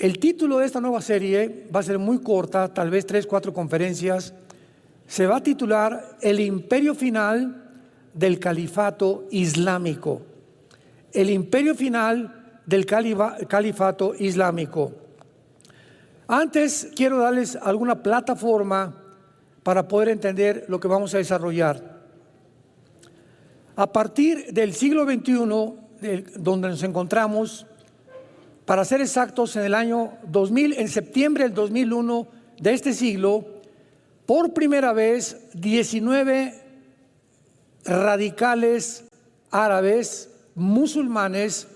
El título de esta nueva serie va a ser muy corta, tal vez 3, 4 conferencias. Se va a titular El imperio final del califato islámico. El imperio final del califato islámico. Antes quiero darles alguna plataforma para poder entender lo que vamos a desarrollar. A partir del siglo XXI, donde nos encontramos, para ser exactos, en el año 2000, en septiembre del 2001 de este siglo, por primera vez 19 radicales árabes musulmanes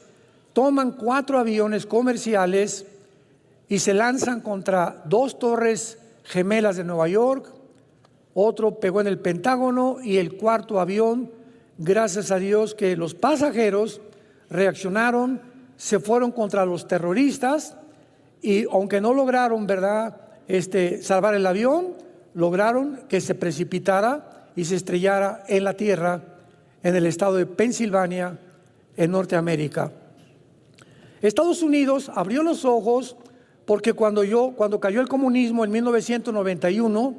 toman 4 aviones comerciales y se lanzan contra 2 torres gemelas de Nueva York. Otro pegó en el Pentágono y el 4.º avión, gracias a Dios que los pasajeros reaccionaron, se fueron contra los terroristas y aunque no lograron, salvar el avión, lograron que se precipitara y se estrellara en la tierra en el estado de Pensilvania, en Norteamérica. Estados Unidos abrió los ojos porque cuando cayó el comunismo en 1991,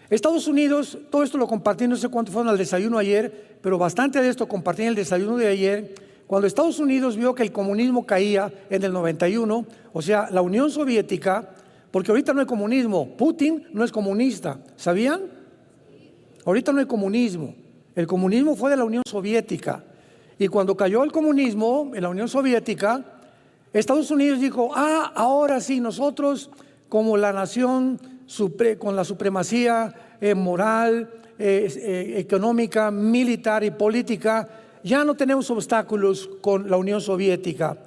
Estados Unidos, todo esto lo compartí, no sé cuánto fueron al desayuno ayer, pero bastante de esto compartí en el desayuno de ayer. Cuando Estados Unidos vio que el comunismo caía en el 91, o sea, la Unión Soviética, porque ahorita no hay comunismo, Putin no es comunista, ¿sabían? Ahorita no hay comunismo, el comunismo fue de la Unión Soviética. Y cuando cayó el comunismo en la Unión Soviética, Estados Unidos dijo, ahora sí, nosotros como la nación con la supremacía moral, económica, militar y política, ya no tenemos obstáculos con la Unión Soviética,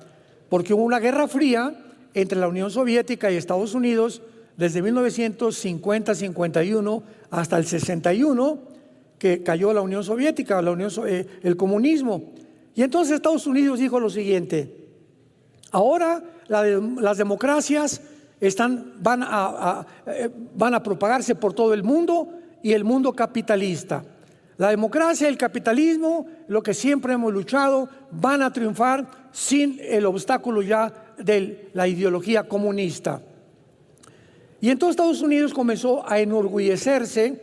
porque hubo una guerra fría entre la Unión Soviética y Estados Unidos desde 1950-51 hasta el 61, que cayó la Unión Soviética, el comunismo. Y entonces Estados Unidos dijo lo siguiente: ahora las democracias van a propagarse por todo el mundo y el mundo capitalista. La democracia y el capitalismo, lo que siempre hemos luchado, van a triunfar sin el obstáculo ya de la ideología comunista. Y entonces Estados Unidos comenzó a enorgullecerse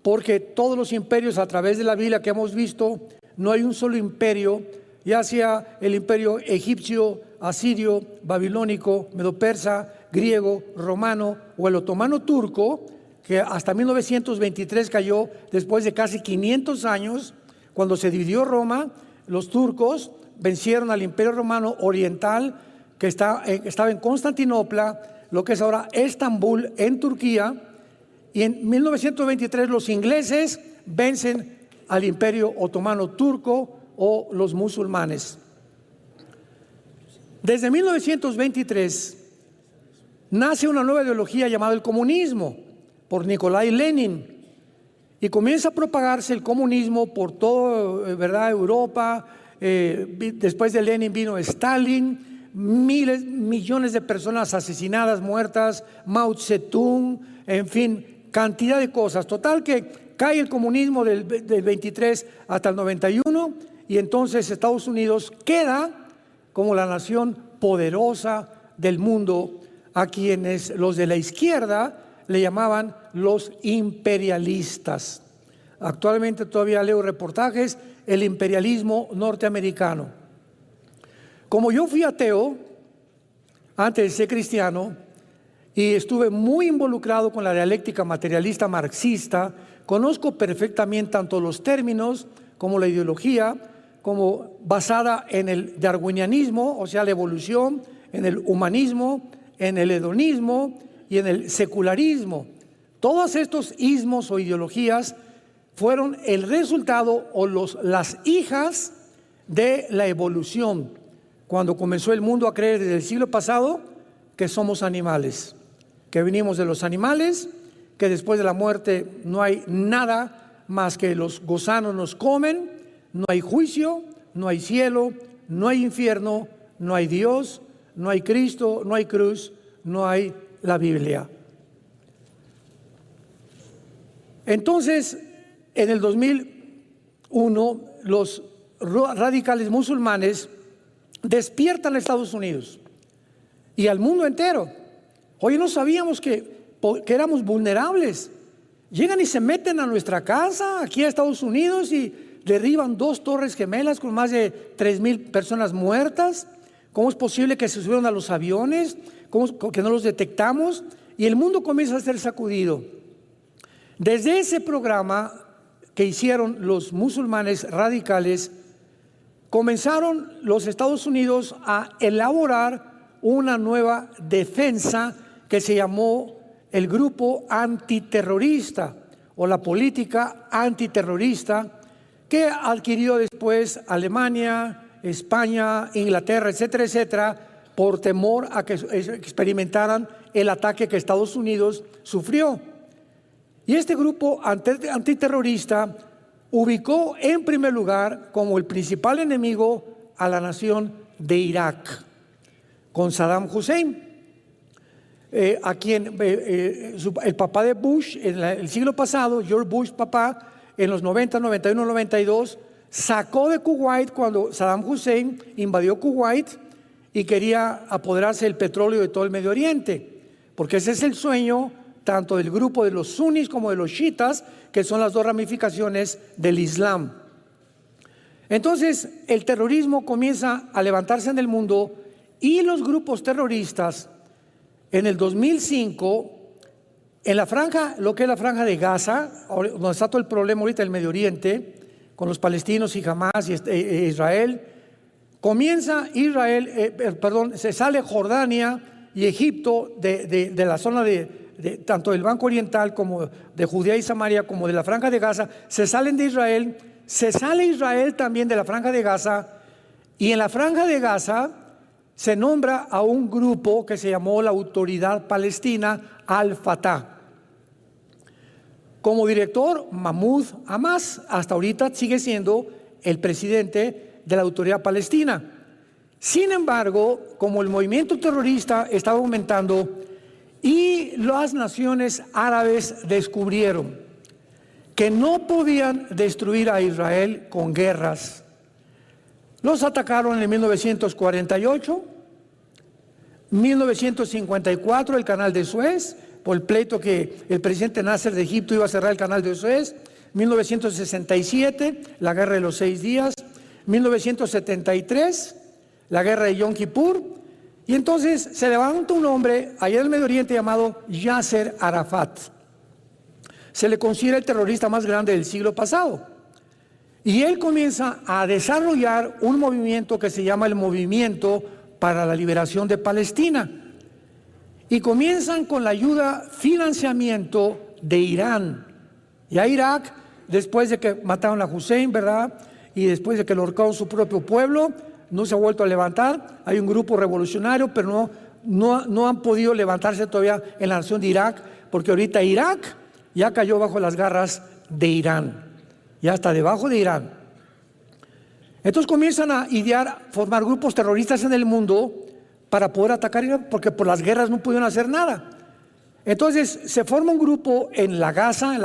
porque todos los imperios a través de la Biblia que hemos visto, no hay un solo imperio, ya sea el imperio egipcio, asirio, babilónico, medo-persa, griego, romano o el otomano turco, que hasta 1923 cayó después de casi 500 años, cuando se dividió Roma. Los turcos vencieron al imperio romano oriental, que estaba en Constantinopla, lo que es ahora Estambul, en Turquía, y en 1923 los ingleses vencen al imperio otomano turco o los musulmanes. Desde 1923 nace una nueva ideología llamada el comunismo, por Nikolai Lenin, y comienza a propagarse el comunismo por toda Europa. Después de Lenin vino Stalin, millones de personas asesinadas, muertas, Mao Zedong, en fin, cantidad de cosas. Total que cae el comunismo del 23 hasta el 91 y entonces Estados Unidos queda como la nación poderosa del mundo, a quienes los de la izquierda le llamaban los imperialistas. Actualmente todavía leo reportajes, el imperialismo norteamericano. Como yo fui ateo antes de ser cristiano y estuve muy involucrado con la dialéctica materialista marxista, conozco perfectamente tanto los términos como la ideología, como basada en el darwinianismo, o sea, la evolución, en el humanismo, en el hedonismo y en el secularismo. Todos estos ismos o ideologías fueron el resultado o las hijas de la evolución, cuando comenzó el mundo a creer desde el siglo pasado que somos animales, que venimos de los animales, que después de la muerte no hay nada más que los gusanos nos comen, no hay juicio, no hay cielo, no hay infierno, no hay Dios, no hay Cristo, no hay cruz, no hay la Biblia. Entonces, en el 2001, los radicales musulmanes despiertan a Estados Unidos y al mundo entero. Hoy no sabíamos que éramos vulnerables. Llegan y se meten a nuestra casa, aquí a Estados Unidos, y derriban 2 torres gemelas con más de 3,000 personas muertas. ¿Cómo es posible que se subieron a los aviones? ¿Cómo que no los detectamos? Y el mundo comienza a ser sacudido. Desde ese programa que hicieron los musulmanes radicales, comenzaron los Estados Unidos a elaborar una nueva defensa que se llamó el grupo antiterrorista o la política antiterrorista, que adquirió después Alemania, España, Inglaterra, etcétera, etcétera, por temor a que experimentaran el ataque que Estados Unidos sufrió. Y este grupo antiterrorista ubicó en primer lugar como el principal enemigo a la nación de Irak, con Saddam Hussein, a quien el papá de Bush en el siglo pasado, George Bush papá, en los 90, 91, 92, sacó de Kuwait cuando Saddam Hussein invadió Kuwait y quería apoderarse del petróleo de todo el Medio Oriente, porque ese es el sueño tanto del grupo de los sunnis como de los chiitas, que son las 2 ramificaciones del Islam. Entonces, el terrorismo comienza a levantarse en el mundo y los grupos terroristas, en el 2005, en la franja, lo que es la franja de Gaza, donde está todo el problema ahorita del Medio Oriente, con los palestinos y Hamas y Israel, se sale Jordania y Egipto de la zona tanto del Banco Oriental como de Judea y Samaria, como de la franja de Gaza, se salen de Israel, se sale Israel también de la franja de Gaza, y en la franja de Gaza se nombra a un grupo que se llamó la Autoridad Palestina Al-Fatah. Como director, Mahmoud Abbas, hasta ahorita sigue siendo el presidente de la Autoridad Palestina. Sin embargo, como el movimiento terrorista estaba aumentando y las naciones árabes descubrieron que no podían destruir a Israel con guerras, los atacaron en 1948, 1954 el canal de Suez, por el pleito que el presidente Nasser de Egipto iba a cerrar el canal de Suez, 1967 la guerra de los 6 días, 1973 la guerra de Yom Kippur, y entonces se levanta un hombre allá en el Medio Oriente llamado Yasser Arafat. Se le considera el terrorista más grande del siglo pasado. Y él comienza a desarrollar un movimiento que se llama el Movimiento para la Liberación de Palestina. Y comienzan con la ayuda, financiamiento de Irán. Ya Irak, después de que mataron a Hussein, ¿verdad? Y después de que lo ahorcaron su propio pueblo, no se ha vuelto a levantar. Hay un grupo revolucionario, pero no han podido levantarse todavía en la nación de Irak, porque ahorita Irak ya cayó bajo las garras de Irán. Ya está debajo de Irán. Entonces comienzan a formar grupos terroristas en el mundo para poder atacar Irán, porque por las guerras no pudieron hacer nada. Entonces se forma un grupo en la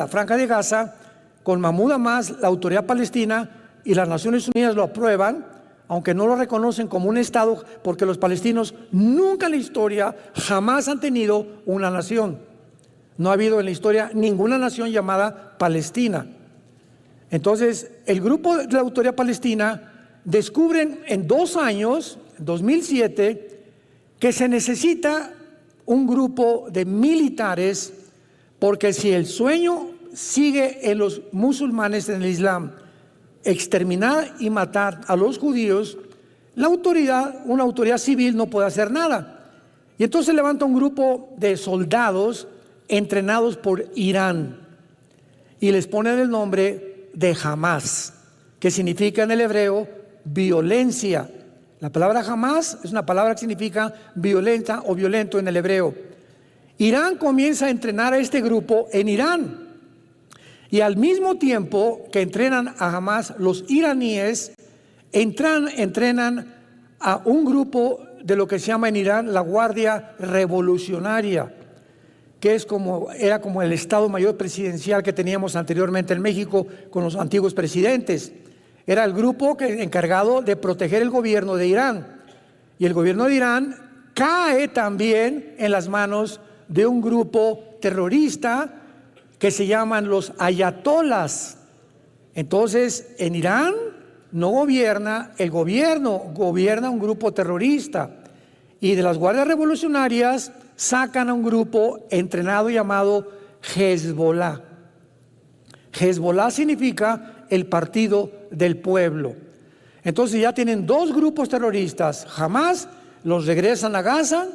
franja de Gaza, con Mahmoud Abbas, la Autoridad Palestina, y las Naciones Unidas lo aprueban, aunque no lo reconocen como un Estado, porque los palestinos nunca en la historia jamás han tenido una nación. No ha habido en la historia ninguna nación llamada Palestina. Entonces, el grupo de la Autoridad Palestina descubren en 2 años, 2007, que se necesita un grupo de militares, porque si el sueño sigue en los musulmanes, en el Islam, exterminar y matar a los judíos, una autoridad civil no puede hacer nada. Y entonces levanta un grupo de soldados entrenados por Irán y les ponen el nombre de Hamas, que significa en el hebreo violencia. La palabra Hamas es una palabra que significa violenta o violento en el hebreo. Irán comienza a entrenar a este grupo en Irán, y al mismo tiempo que entrenan a Hamas, los iraníes entrenan a un grupo de lo que se llama en Irán la Guardia Revolucionaria, que era como el Estado Mayor Presidencial que teníamos anteriormente en México con los antiguos presidentes. Era el grupo encargado de proteger el gobierno de Irán. Y el gobierno de Irán cae también en las manos de un grupo terrorista que se llaman los ayatolas. Entonces, en Irán no gobierna el gobierno, gobierna un grupo terrorista. Y de las guardias revolucionarias sacan a un grupo entrenado llamado Hezbollah. Hezbollah significa el partido del pueblo. Entonces ya tienen dos grupos terroristas. Jamás los regresan a Gaza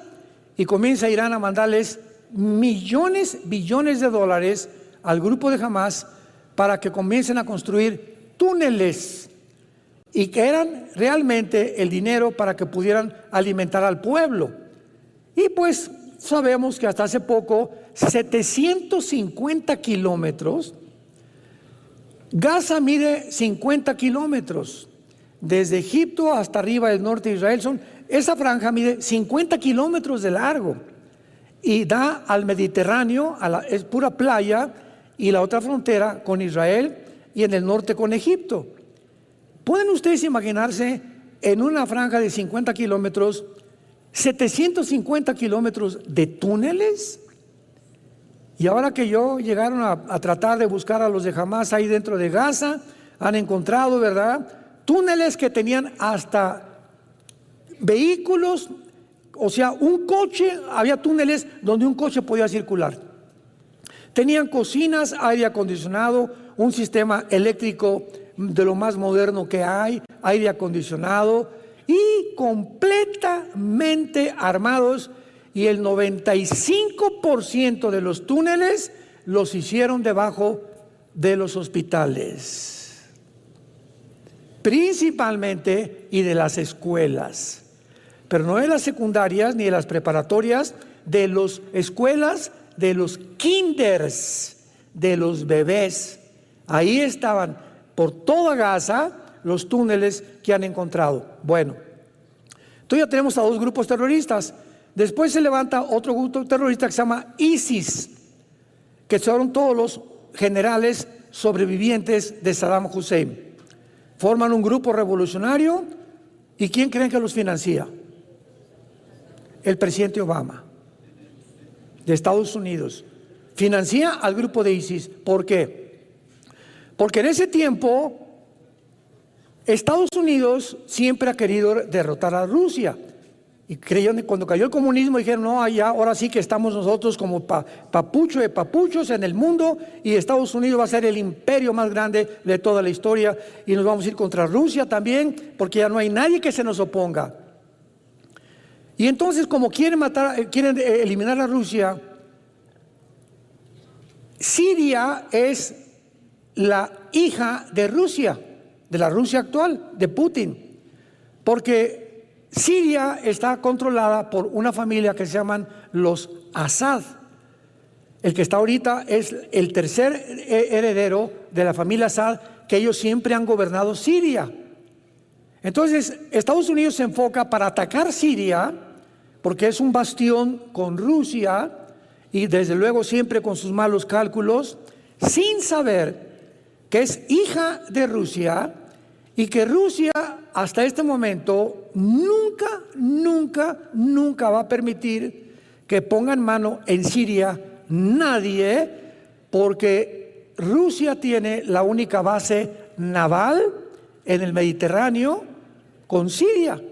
y comienza Irán a mandarles millones, billones de dólares al grupo de Hamas para que comiencen a construir túneles y que eran realmente el dinero para que pudieran alimentar al pueblo. Y pues sabemos que hasta hace poco 750 kilómetros. Gaza mide 50 kilómetros. Desde Egipto hasta arriba del norte de Israel, esa franja mide 50 kilómetros de largo y da al Mediterráneo, es pura playa, y la otra frontera con Israel y en el norte con Egipto. ¿Pueden ustedes imaginarse en una franja de 50 kilómetros, 750 kilómetros de túneles? Y ahora que llegaron a tratar de buscar a los de Hamas ahí dentro de Gaza, han encontrado, ¿verdad?, túneles que tenían hasta vehículos, o sea, un coche, había túneles donde un coche podía circular. Tenían cocinas, aire acondicionado, un sistema eléctrico de lo más moderno que hay, aire acondicionado, y completamente armados, y el 95% de los túneles los hicieron debajo de los hospitales, principalmente, y de las escuelas, pero no de las secundarias ni de las preparatorias, de las escuelas, de los kinders, de los bebés. Ahí estaban por toda Gaza los túneles que han encontrado. Bueno, entonces ya tenemos a dos grupos terroristas. Después se levanta otro grupo terrorista que se llama ISIS, que son todos los generales sobrevivientes de Saddam Hussein. Forman un grupo revolucionario, ¿y quién creen que los financia? El presidente Obama, de Estados Unidos. Financia al grupo de ISIS. ¿Por qué? Porque en ese tiempo Estados Unidos siempre ha querido derrotar a Rusia. Y creyeron, cuando cayó el comunismo, dijeron, no, ya, ahora sí que estamos nosotros como papucho de papuchos en el mundo, y Estados Unidos va a ser el imperio más grande de toda la historia, y nos vamos a ir contra Rusia también, porque ya no hay nadie que se nos oponga. Y entonces, como quieren eliminar a Rusia, Siria es la hija de Rusia, de la Rusia actual, de Putin, porque Siria está controlada por una familia que se llaman los Assad. El que está ahorita es el tercer heredero de la familia Assad, que ellos siempre han gobernado Siria. Entonces, Estados Unidos se enfoca para atacar Siria, porque es un bastión con Rusia, y desde luego siempre con sus malos cálculos, sin saber que es hija de Rusia, y que Rusia hasta este momento nunca va a permitir que pongan mano en Siria nadie, porque Rusia tiene la única base naval en el Mediterráneo con Siria.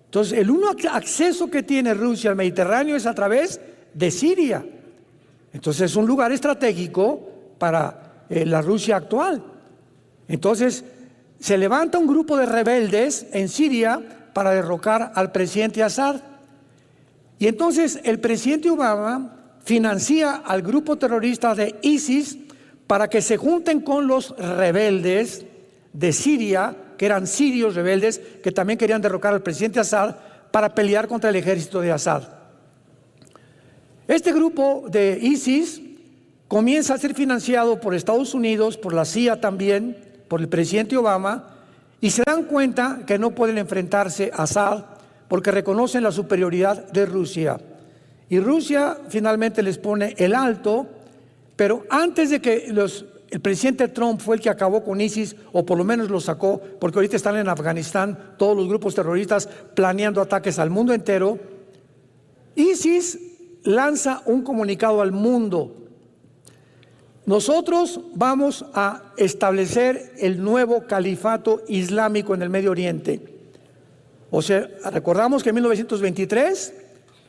Entonces, el único acceso que tiene Rusia al Mediterráneo es a través de Siria. Entonces, es un lugar estratégico para la Rusia actual. Entonces, se levanta un grupo de rebeldes en Siria para derrocar al presidente Assad. Y entonces el presidente Obama financia al grupo terrorista de ISIS para que se junten con los rebeldes de Siria, que eran sirios rebeldes, que también querían derrocar al presidente Assad para pelear contra el ejército de Assad. Este grupo de ISIS comienza a ser financiado por Estados Unidos, por la CIA también, por el presidente Obama, y se dan cuenta que no pueden enfrentarse a Assad porque reconocen la superioridad de Rusia. Y Rusia finalmente les pone el alto, pero antes de que el presidente Trump fue el que acabó con ISIS, o por lo menos lo sacó, porque ahorita están en Afganistán todos los grupos terroristas planeando ataques al mundo entero. ISIS lanza un comunicado al mundo. Nosotros vamos a establecer el nuevo califato islámico en el Medio Oriente. O sea, recordamos que en 1923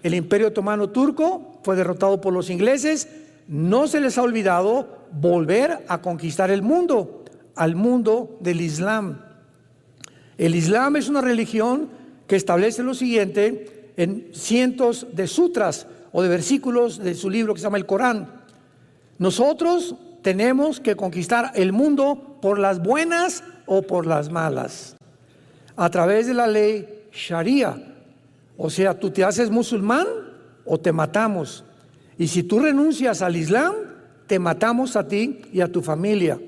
el Imperio Otomano Turco fue derrotado por los ingleses. No se les ha olvidado volver a conquistar el mundo, al mundo del Islam. El Islam es una religión que establece lo siguiente en cientos de sutras o de versículos de su libro que se llama el Corán. Nosotros tenemos que conquistar el mundo por las buenas o por las malas, a través de la ley Sharia. O sea, tú te haces musulmán o te matamos. Y si tú renuncias al Islam, te matamos a ti y a tu familia.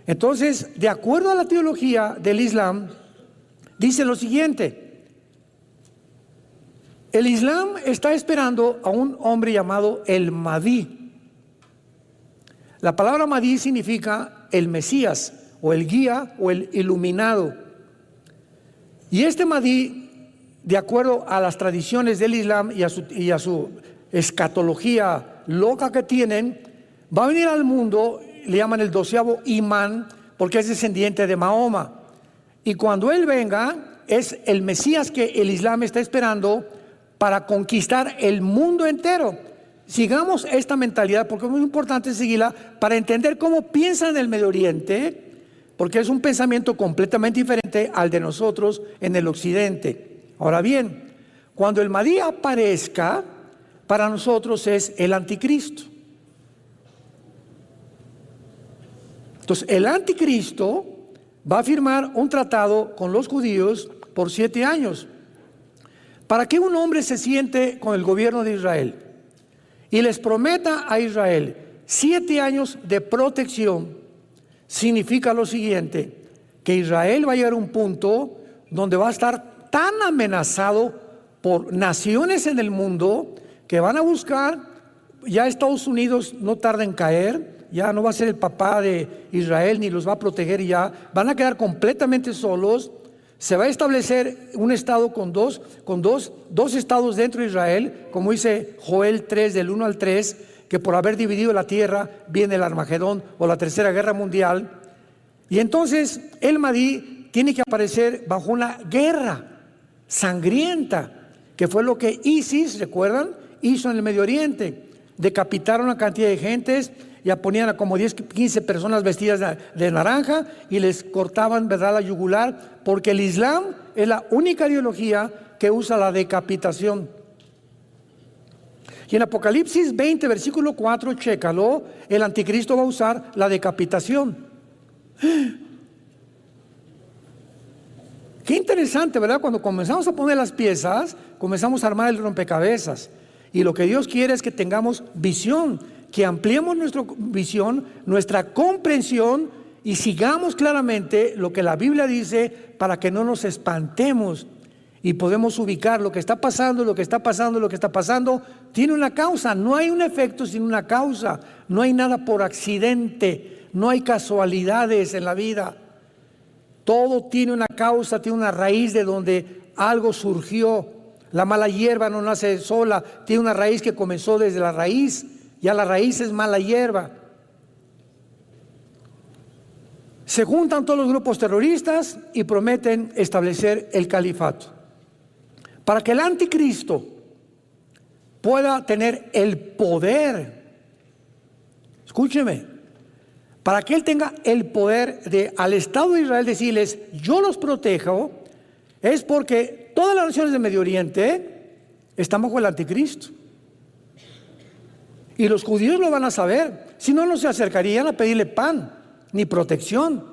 Entonces, de acuerdo a la teología del Islam, dice lo siguiente: el Islam está esperando a un hombre llamado el Mahdi. La palabra Mahdi significa el Mesías, o el guía, o el iluminado. Y este Mahdi, de acuerdo a las tradiciones del Islam y a su escatología loca que tienen, va a venir al mundo, le llaman el 12º imán, porque es descendiente de Mahoma. Y cuando él venga, es el Mesías que el Islam está esperando para conquistar el mundo entero. Sigamos esta mentalidad, porque es muy importante seguirla para entender cómo piensan en el Medio Oriente, porque es un pensamiento completamente diferente al de nosotros en el occidente. Ahora bien, cuando el Mahdi aparezca, para nosotros es el anticristo. Entonces, el anticristo va a firmar un tratado con los judíos por 7 años. Para que un hombre se siente con el gobierno de Israel y les prometa a Israel 7 años de protección, significa lo siguiente: que Israel va a llegar a un punto donde va a estar tan amenazado por naciones en el mundo que van a buscar, ya Estados Unidos no tarda en caer, ya no va a ser el papá de Israel ni los va a proteger, ya van a quedar completamente solos. Se va a establecer un estado con dos estados dentro de Israel, como dice Joel 3 del 1 al 3, que por haber dividido la tierra viene el Armagedón o la Tercera Guerra Mundial. Y entonces el Mahdi tiene que aparecer bajo una guerra sangrienta, que fue lo que ISIS, ¿recuerdan?, hizo en el Medio Oriente. Decapitaron a una cantidad de gentes, ya ponían a como 10, 15 personas vestidas de naranja y les cortaban, ¿verdad?, la yugular, porque el Islam es la única ideología que usa la decapitación. Y en Apocalipsis 20, versículo 4, chécalo, el anticristo va a usar la decapitación. Qué interesante, ¿verdad? Cuando comenzamos a poner las piezas, comenzamos a armar el rompecabezas. Y lo que Dios quiere es que tengamos visión, que ampliemos nuestra visión, nuestra comprensión y sigamos claramente lo que la Biblia dice para que no nos espantemos y podemos ubicar lo que está pasando, lo que está pasando, lo que está pasando. Tiene una causa, no hay un efecto sin una causa, no hay nada por accidente, no hay casualidades en la vida. Todo tiene una causa, tiene una raíz de donde algo surgió. La mala hierba no nace sola, tiene una raíz que comenzó desde la raíz. Ya la raíz es mala hierba. Se juntan todos los grupos terroristas y prometen establecer el califato. Para que el anticristo pueda tener el poder, escúcheme, para que él tenga el poder de al Estado de Israel decirles: yo los protejo, es porque todas las naciones del Medio Oriente están bajo el anticristo. Y los judíos lo van a saber, si no, no se acercarían a pedirle pan ni protección.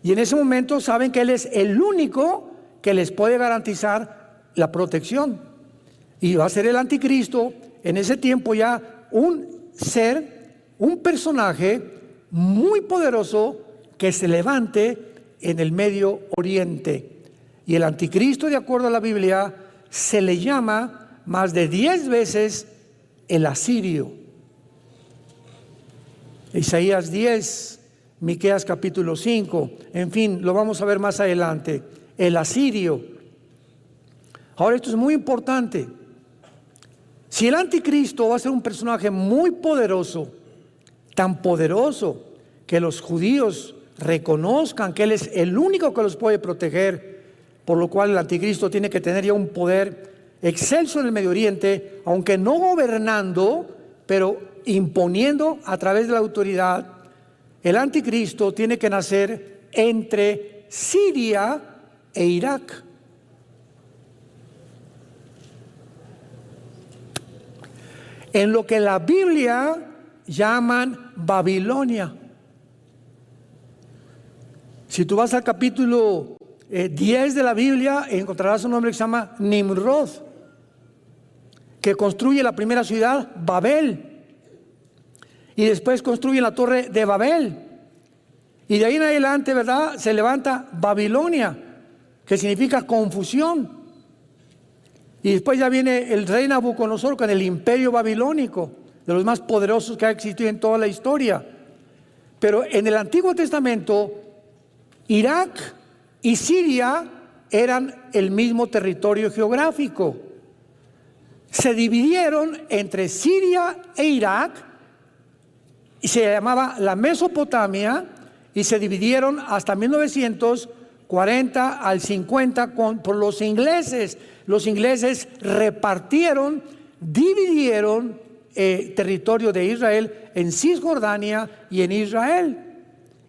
Y en ese momento saben que Él es el único que les puede garantizar la protección. Y va a ser el anticristo en ese tiempo ya un ser, un personaje muy poderoso que se levante en el Medio Oriente. Y el anticristo, de acuerdo a la Biblia, se le llama más de 10 veces el asirio. Isaías 10, Miqueas capítulo 5, en fin, lo vamos a ver más adelante. El asirio. Ahora, esto es muy importante. Si el anticristo va a ser un personaje muy poderoso, tan poderoso que los judíos reconozcan que Él es el único que los puede proteger, por lo cual el anticristo tiene que tener ya un poder excelso en el Medio Oriente, aunque no gobernando, pero imponiendo a través de la autoridad. El anticristo tiene que nacer entre Siria e Irak. En lo que la Biblia llaman Babilonia. Si tú vas al capítulo 10 de la Biblia, encontrarás un nombre que se llama Nimrod, que construye la primera ciudad, Babel, y después construye la torre de Babel, y de ahí en adelante, ¿verdad?, se levanta Babilonia, que significa confusión, y después ya viene el rey Nabucodonosor con el imperio babilónico, de los más poderosos que ha existido en toda la historia. Pero en el Antiguo Testamento, Irak y Siria eran el mismo territorio geográfico. Se dividieron entre Siria e Irak, y se llamaba la Mesopotamia, y se dividieron hasta 1940 al 50 por los ingleses. Los ingleses repartieron, dividieron territorio de Israel en Cisjordania y en Israel,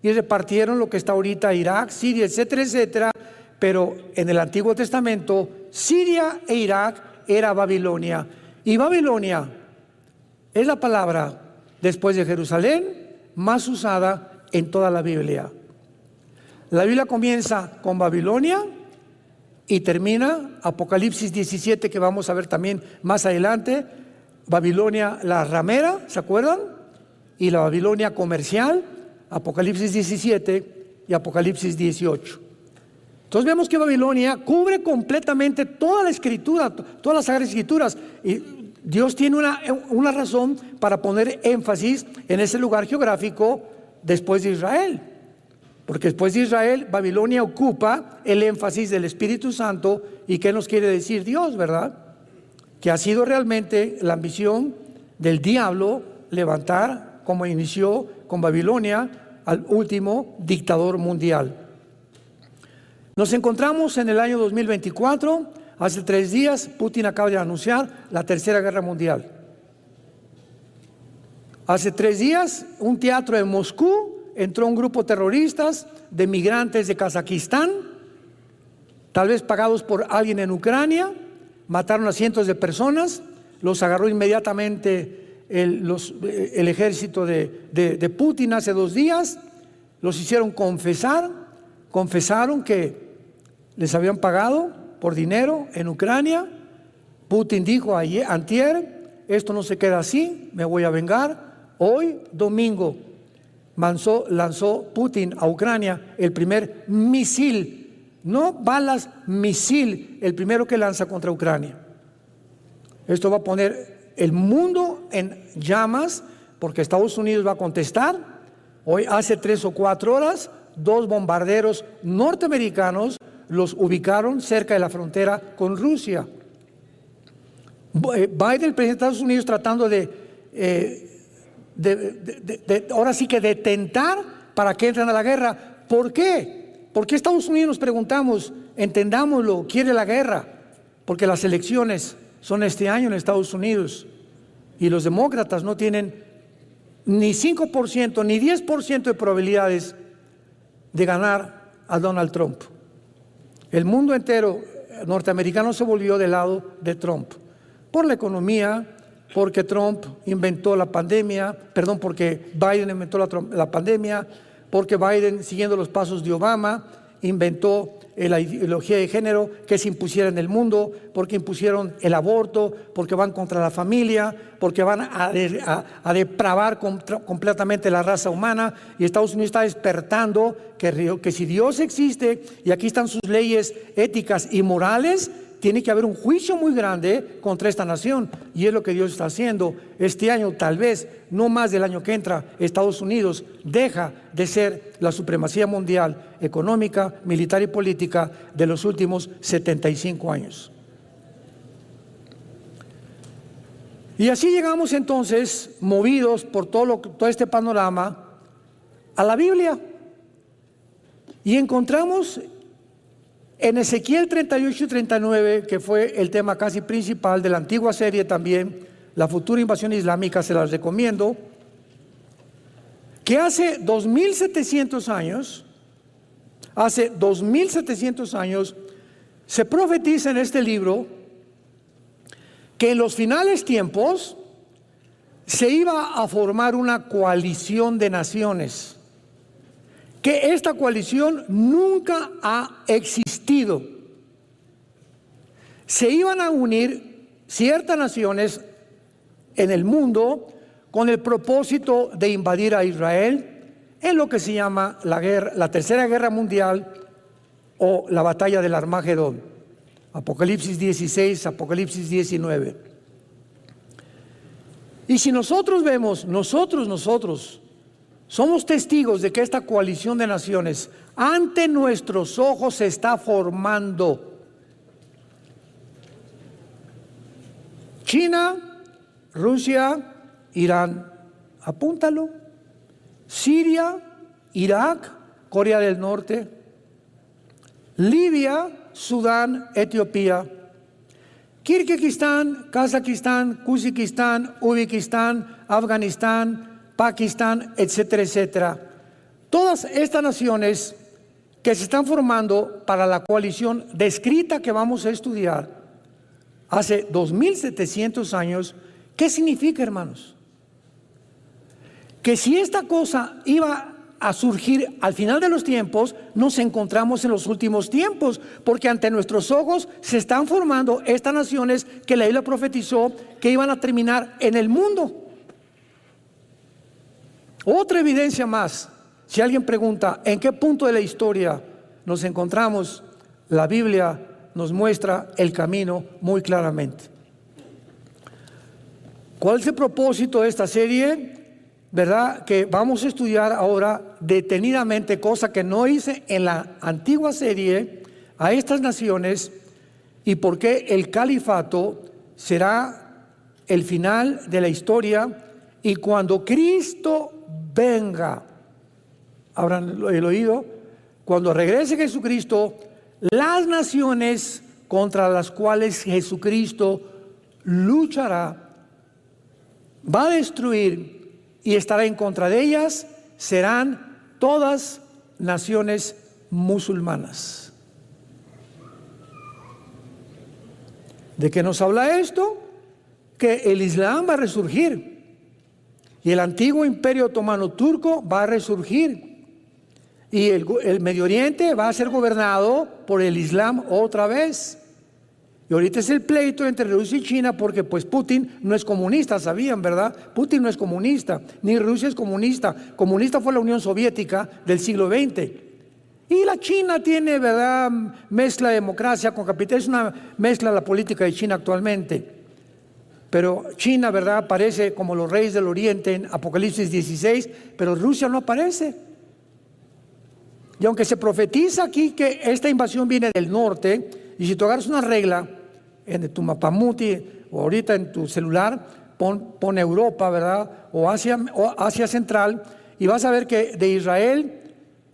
y repartieron lo que está ahorita Irak, Siria, etcétera, etcétera. Pero en el Antiguo Testamento, Siria e Irak era Babilonia, y Babilonia es la palabra después de Jerusalén más usada en toda la Biblia. La Biblia comienza con Babilonia y termina Apocalipsis 17, que vamos a ver también más adelante. Babilonia la ramera, ¿se acuerdan? Y la Babilonia comercial, Apocalipsis 17 y Apocalipsis 18. Entonces vemos que Babilonia cubre completamente toda la escritura, todas las Sagradas Escrituras, y Dios tiene una razón para poner énfasis en ese lugar geográfico después de Israel, porque después de Israel Babilonia ocupa el énfasis del Espíritu Santo. ¿Y qué nos quiere decir Dios, verdad? Que ha sido realmente la ambición del diablo levantar, como inició con Babilonia, al último dictador mundial. Nos encontramos en el año 2024, hace 3 días Putin acaba de anunciar la Tercera Guerra Mundial. Hace 3 días, un teatro en Moscú, entró un grupo de terroristas de migrantes de Kazajistán, tal vez pagados por alguien en Ucrania, mataron a cientos de personas, los agarró inmediatamente el ejército de Putin hace 2 días, los hicieron confesaron que les habían pagado por dinero en Ucrania. Putin dijo antier, esto no se queda así, me voy a vengar. Hoy, domingo, lanzó Putin a Ucrania el primer misil, no balas, misil, el primero que lanza contra Ucrania. Esto va a poner el mundo en llamas, porque Estados Unidos va a contestar. Hoy, hace 3 o 4 horas, 2 bombarderos norteamericanos los ubicaron cerca de la frontera con Rusia. Biden, el presidente de Estados Unidos, tratando ahora sí que de tentar para que entren a la guerra. ¿Por qué? ¿Por qué Estados Unidos, nos preguntamos, entendámoslo, quiere la guerra? Porque las elecciones son este año en Estados Unidos y los demócratas no tienen ni 5% ni 10% de probabilidades de ganar a Donald Trump. El mundo entero norteamericano se volvió del lado de Trump por la economía, porque Trump inventó la pandemia, porque Biden inventó la pandemia, porque Biden, siguiendo los pasos de Obama, inventó la ideología de género que se impusiera en el mundo, porque impusieron el aborto, porque van contra la familia, porque van a depravar completamente la raza humana. Y Estados Unidos está despertando que si Dios existe y aquí están sus leyes éticas y morales, tiene que haber un juicio muy grande contra esta nación, y es lo que Dios está haciendo. Este año, tal vez, no más del año que entra, Estados Unidos deja de ser la supremacía mundial económica, militar y política de los últimos 75 años. Y así llegamos entonces, movidos por todo este panorama, a la Biblia. Y encontramos en Ezequiel 38 y 39, que fue el tema casi principal de la antigua serie también, la futura invasión islámica, se las recomiendo, que hace 2700 años, se profetiza en este libro que en los finales tiempos se iba a formar una coalición de naciones, que esta coalición nunca ha existido. Se iban a unir ciertas naciones en el mundo con el propósito de invadir a Israel en lo que se llama la Tercera Guerra Mundial o la batalla del Armagedón. Apocalipsis 16, Apocalipsis 19. Y si nosotros vemos, nosotros somos testigos de que esta coalición de naciones ante nuestros ojos se está formando. China, Rusia, Irán, apúntalo. Siria, Irak, Corea del Norte, Libia, Sudán, Etiopía, Kirguistán, Kazajistán, Uzbekistán, Uzbekistán, Afganistán, Pakistán, etcétera, etcétera. Todas estas naciones que se están formando para la coalición descrita que vamos a estudiar hace 2700 años, ¿qué significa, hermanos? Que si esta cosa iba a surgir al final de los tiempos, nos encontramos en los últimos tiempos, porque ante nuestros ojos se están formando estas naciones que la Biblia profetizó que iban a terminar en el mundo. Otra evidencia más, si alguien pregunta en qué punto de la historia nos encontramos, la Biblia nos muestra el camino muy claramente. ¿Cuál es el propósito de esta serie? ¿Verdad? Que vamos a estudiar ahora detenidamente, cosa que no hice en la antigua serie, a estas naciones y por qué el califato será el final de la historia y cuando Cristo venga, habrán el oído, cuando regrese Jesucristo, las naciones contra las cuales Jesucristo luchará, va a destruir y estará en contra de ellas, serán todas naciones musulmanas. ¿De qué nos habla esto? Que el Islam va a resurgir y el antiguo imperio otomano turco va a resurgir y el Medio Oriente va a ser gobernado por el Islam otra vez. Y ahorita es el pleito entre Rusia y China porque pues Putin no es comunista, sabían, ¿verdad? Putin no es comunista, ni Rusia es comunista. Comunista fue la Unión Soviética del siglo XX. Y la China tiene, ¿verdad?, mezcla de democracia con capitalismo, es una mezcla de la política de China actualmente. Pero China, ¿verdad?, aparece como los reyes del Oriente en Apocalipsis 16, pero Rusia no aparece. Y aunque se profetiza aquí que esta invasión viene del norte, y si tú agarras una regla en tu mapamuti o ahorita en tu celular, pon Europa, ¿verdad? O Asia Central, y vas a ver que de Israel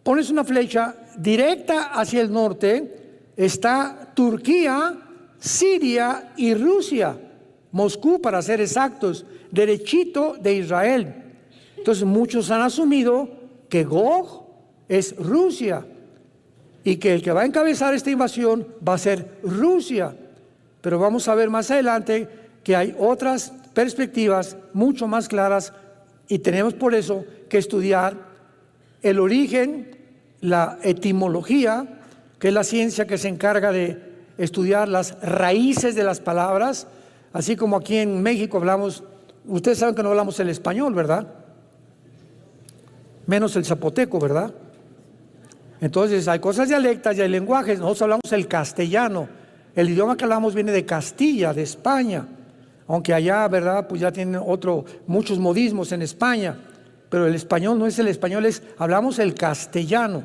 pones una flecha directa hacia el norte, está Turquía, Siria y Rusia, Moscú para ser exactos, derechito de Israel. Entonces muchos han asumido que Gog es Rusia y que el que va a encabezar esta invasión va a ser Rusia. Pero vamos a ver más adelante que hay otras perspectivas mucho más claras y tenemos por eso que estudiar el origen, la etimología, que es la ciencia que se encarga de estudiar las raíces de las palabras, así como aquí en México hablamos, ustedes saben que no hablamos el español, ¿verdad? Menos el zapoteco, ¿verdad? Entonces hay cosas dialectas y hay lenguajes. Nosotros hablamos el castellano. El idioma que hablamos viene de Castilla, de España. Aunque allá, ¿verdad?, pues ya tienen muchos modismos en España. Pero el español no es el español, hablamos el castellano.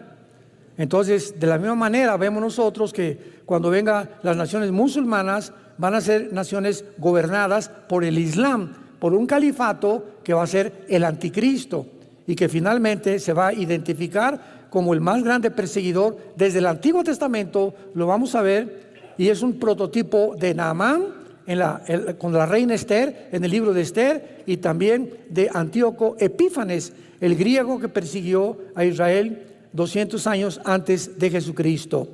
Entonces, de la misma manera vemos nosotros que cuando vengan las naciones musulmanas, van a ser naciones gobernadas por el Islam, por un califato que va a ser el anticristo y que finalmente se va a identificar como el más grande perseguidor. Desde el Antiguo Testamento lo vamos a ver, y es un prototipo de Naamán con la reina Esther, en el libro de Esther, y también de Antíoco Epífanes, el griego que persiguió a Israel 200 años antes de Jesucristo.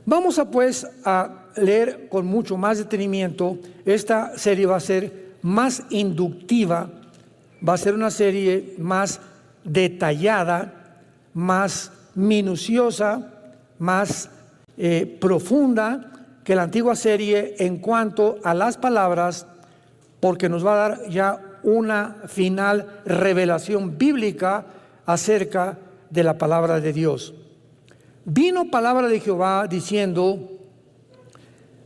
Vamos a leer con mucho más detenimiento. Esta serie va a ser más inductiva, va a ser una serie más detallada, más minuciosa, más profunda que la antigua serie en cuanto a las palabras, porque nos va a dar ya una final revelación bíblica acerca de la palabra de Dios. Vino palabra de Jehová diciendo: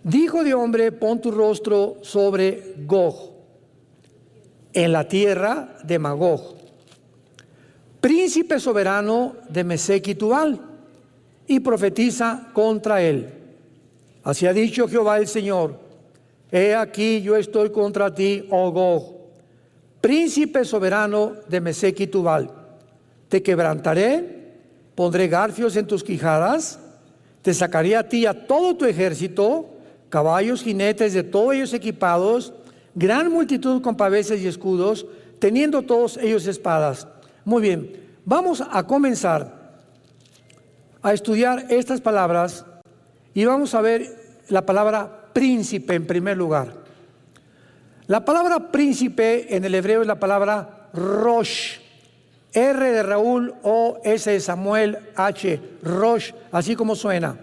Hijo de hombre, pon tu rostro sobre Gog, en la tierra de Magog, príncipe soberano de Mesec y Tubal, y profetiza contra él. Así ha dicho Jehová el Señor: He aquí yo estoy contra ti, oh Gog, príncipe soberano de Mesec y Tubal. Te quebrantaré, pondré garfios en tus quijadas, te sacaré a ti y a todo tu ejército, caballos, jinetes, de todos ellos equipados, gran multitud con paveses y escudos, teniendo todos ellos espadas. Muy bien, vamos a comenzar a estudiar estas palabras y vamos a ver la palabra príncipe en primer lugar. La palabra príncipe en el hebreo es la palabra Rosh, R de Raúl, O, S de Samuel, H, Rosh, así como suena.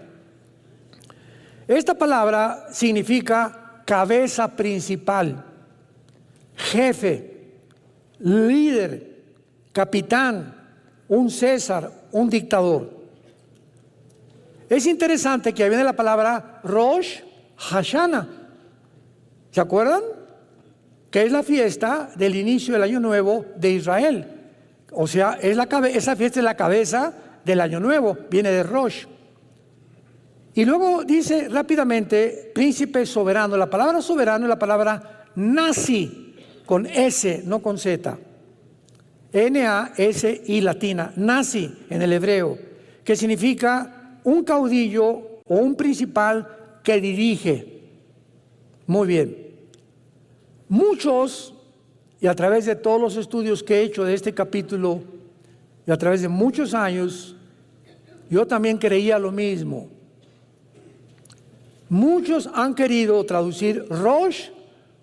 Esta palabra significa cabeza principal, jefe, líder, capitán, un César, un dictador. Es interesante que ahí viene la palabra Rosh Hashanah. ¿Se acuerdan? Que es la fiesta del inicio del año nuevo de Israel. O sea, esa fiesta es la cabeza del año nuevo, viene de Rosh. Y luego dice rápidamente, príncipe soberano. La palabra soberano es la palabra Nasi, con S, no con Z. N-A-S-I latina, Nasi en el hebreo, que significa un caudillo o un principal que dirige. Muy bien. Muchos, y a través de todos los estudios que he hecho de este capítulo, y a través de muchos años, yo también creía lo mismo. Muchos han querido traducir Rosh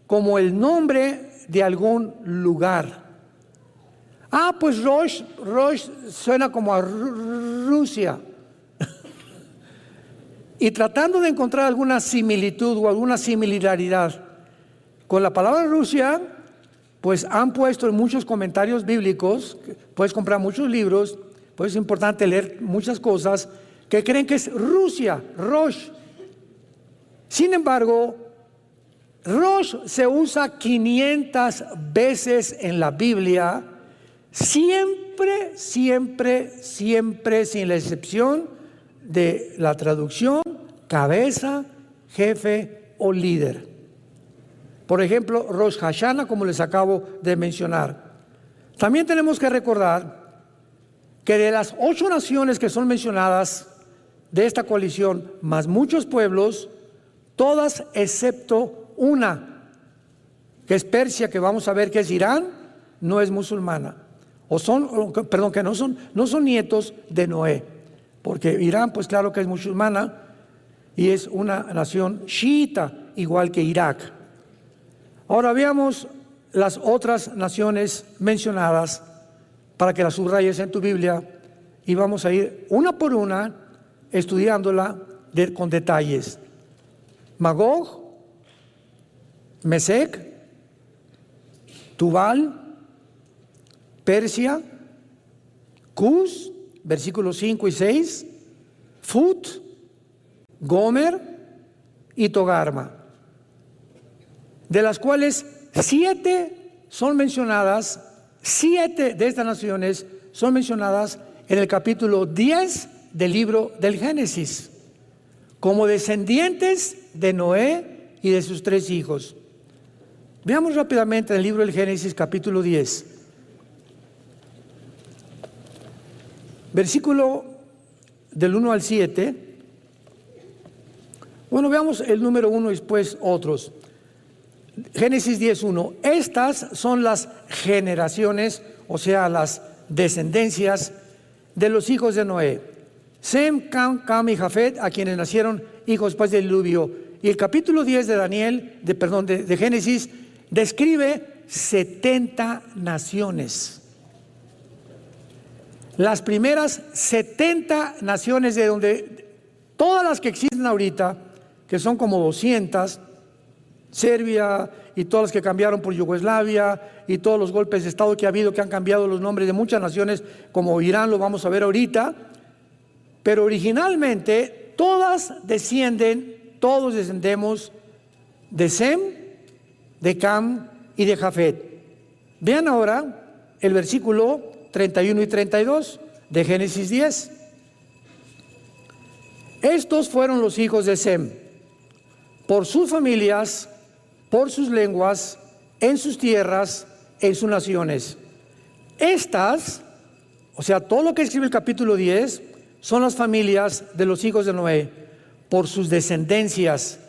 como el nombre de algún lugar. Pues Rosh suena como a Rusia. Y tratando de encontrar alguna similitud o alguna similaridad con la palabra Rusia, pues han puesto en muchos comentarios bíblicos, puedes comprar muchos libros, pues es importante leer muchas cosas, que creen que es Rusia, Rosh. Sin embargo, Rosh se usa 500 veces en la Biblia, siempre, sin la excepción de la traducción cabeza, jefe o líder. Por ejemplo, Rosh Hashanah, como les acabo de mencionar. También tenemos que recordar que de las 8 naciones que son mencionadas de esta coalición, más muchos pueblos, todas excepto una, que es Persia, que vamos a ver que es Irán, no es musulmana. Que no son nietos de Noé, porque Irán, pues claro que es musulmana y es una nación chiita, igual que Irak. Ahora veamos las otras naciones mencionadas para que las subrayes en tu Biblia y vamos a ir una por una estudiándola con detalles. Magog, Mesec, Tubal, Persia, Cus, versículos 5 y 6, Fut, Gomer y Togarma, de las cuales 7 son mencionadas, 7 de estas naciones son mencionadas en el capítulo 10 del libro del Génesis, como descendientes de Noé y de sus 3 hijos. Veamos rápidamente el libro del Génesis, capítulo 10. Versículo del 1 al 7. Bueno, veamos el número 1 y después otros. Génesis 10:1. Estas son las generaciones, o sea, las descendencias de los hijos de Noé: Sem, Cam y Jafet, a quienes nacieron hijos después del diluvio. Y el capítulo 10 de Génesis describe 70 naciones. Las primeras 70 naciones, de donde todas las que existen ahorita, que son como 200, Serbia y todas las que cambiaron por Yugoslavia y todos los golpes de Estado que ha habido, que han cambiado los nombres de muchas naciones, como Irán, lo vamos a ver ahorita. Pero originalmente todos descendemos de Sem, de Cam y de Jafet. Vean ahora el versículo 31 y 32 de Génesis 10. Estos fueron los hijos de Sem, por sus familias, por sus lenguas, en sus tierras, en sus naciones. Estas, o sea, todo lo que escribe el capítulo 10, son las familias de los hijos de Noé, por sus descendencias,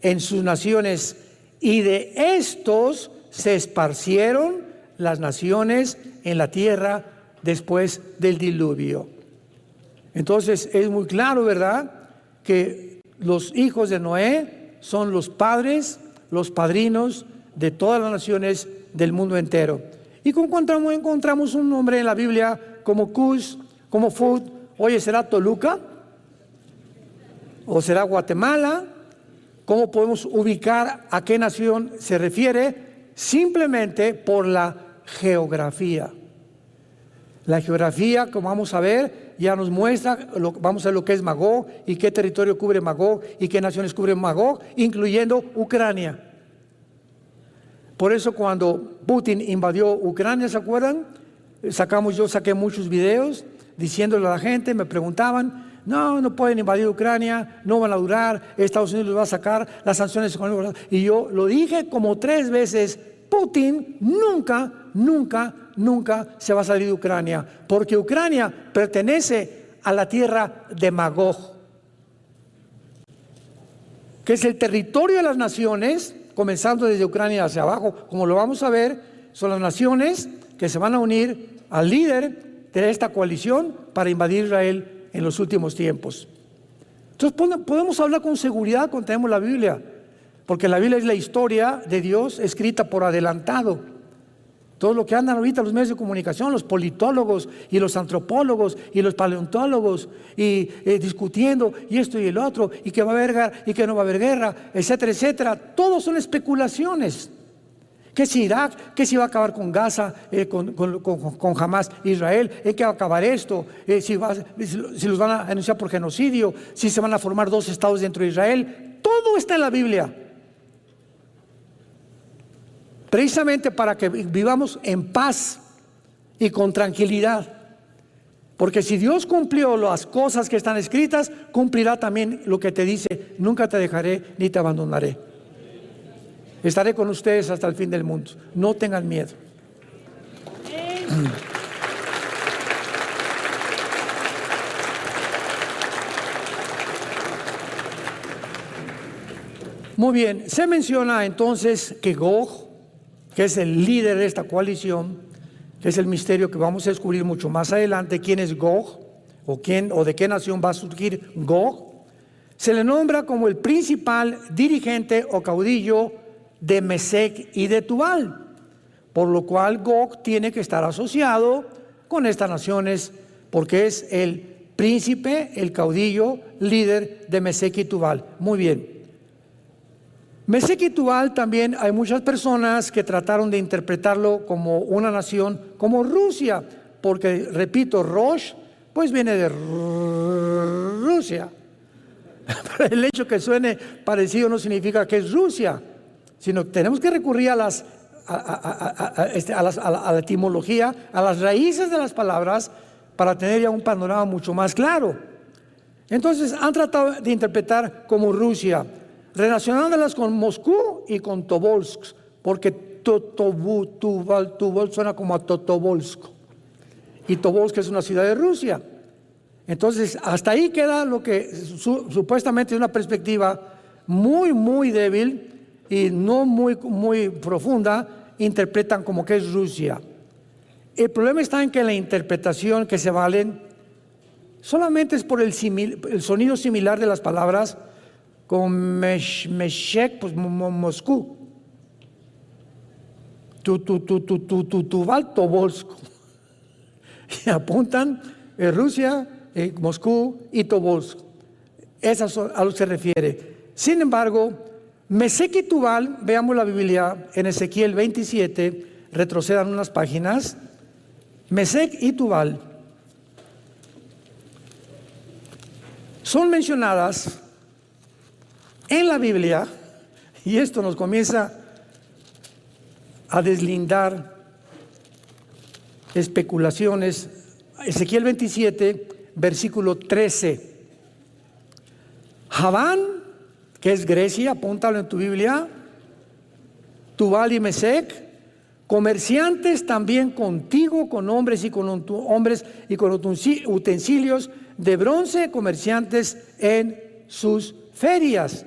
en sus naciones, y de estos se esparcieron las naciones en la tierra después del diluvio. Entonces es muy claro, ¿verdad?, que los hijos de Noé son los padres, los padrinos de todas las naciones del mundo entero. Y encontramos un nombre en la Biblia como Cus, como Fud. Oye, ¿será Toluca? ¿O será Guatemala? ¿Cómo podemos ubicar a qué nación se refiere? Simplemente por la geografía. La geografía, como vamos a ver, ya nos muestra, vamos a ver lo que es Magog y qué territorio cubre Magog y qué naciones cubre Magog, incluyendo Ucrania. Por eso cuando Putin invadió Ucrania, ¿se acuerdan? Yo saqué muchos videos diciéndole a la gente, me preguntaban, no pueden invadir Ucrania, no van a durar, Estados Unidos los va a sacar, las sanciones económicas. Y yo lo dije como 3 veces, Putin nunca se va a salir de Ucrania, porque Ucrania pertenece a la tierra de Magog, que es el territorio de las naciones, comenzando desde Ucrania hacia abajo, como lo vamos a ver, son las naciones que se van a unir al líder de esta coalición para invadir Israel en los últimos tiempos. Entonces podemos hablar con seguridad cuando tenemos la Biblia, porque la Biblia es la historia de Dios escrita por adelantado. Todo lo que andan ahorita los medios de comunicación, los politólogos y los antropólogos y los paleontólogos y discutiendo y esto y el otro, y que va a haber guerra y que no va a haber guerra, etcétera, etcétera. Todos son especulaciones. Que si Irak, que si va a acabar con Gaza, con Hamas, Israel, que va a acabar esto, si los van a anunciar por genocidio, si se van a formar 2 estados dentro de Israel. Todo está en la Biblia. Precisamente para que vivamos en paz y con tranquilidad. Porque si Dios cumplió las cosas que están escritas, cumplirá también lo que te dice: nunca te dejaré ni te abandonaré. Estaré con ustedes hasta el fin del mundo. No tengan miedo. Muy bien, se menciona entonces que Gog, que es el líder de esta coalición, que es el misterio que vamos a descubrir mucho más adelante, quién es Gog o de qué nación va a surgir Gog, se le nombra como el principal dirigente o caudillo de Mesec y de Tubal, por lo cual Gog tiene que estar asociado con estas naciones, porque es el príncipe, el caudillo, líder de Mesec y Tubal. Muy bien. Mesec y Tubal también hay muchas personas que trataron de interpretarlo como una nación, como Rusia, porque, repito, Rosh, pues viene de Rusia. El hecho que suene parecido no significa que es Rusia, sino que tenemos que recurrir a la etimología, a las raíces de las palabras, para tener ya un panorama mucho más claro. Entonces han tratado de interpretar como Rusia. relacionándolas con Moscú y con Tobolsk, porque Tuval suena como a Totovolsk, y Tobolsk es una ciudad de Rusia. Entonces, hasta ahí queda lo que supuestamente es una perspectiva muy, muy débil y no muy, muy profunda, interpretan como que es Rusia. El problema está en que la interpretación que se valen solamente es por el sonido similar de las palabras, con Meshek, pues Moscú, Tuval, Tobolsk, y apuntan Rusia, Moscú y Tobolsk. Esas son a lo que se refiere. Sin embargo, Mesec y Tubal, veamos la Biblia en Ezequiel 27, retrocedan unas páginas. Mesec y Tubal son mencionadas en la Biblia, y esto nos comienza a deslindar especulaciones. Ezequiel 27, versículo 13. Javán, que es Grecia, apúntalo en tu Biblia. Tubal y Mesec, comerciantes también contigo, con hombres y con utensilios de bronce, comerciantes en sus ferias.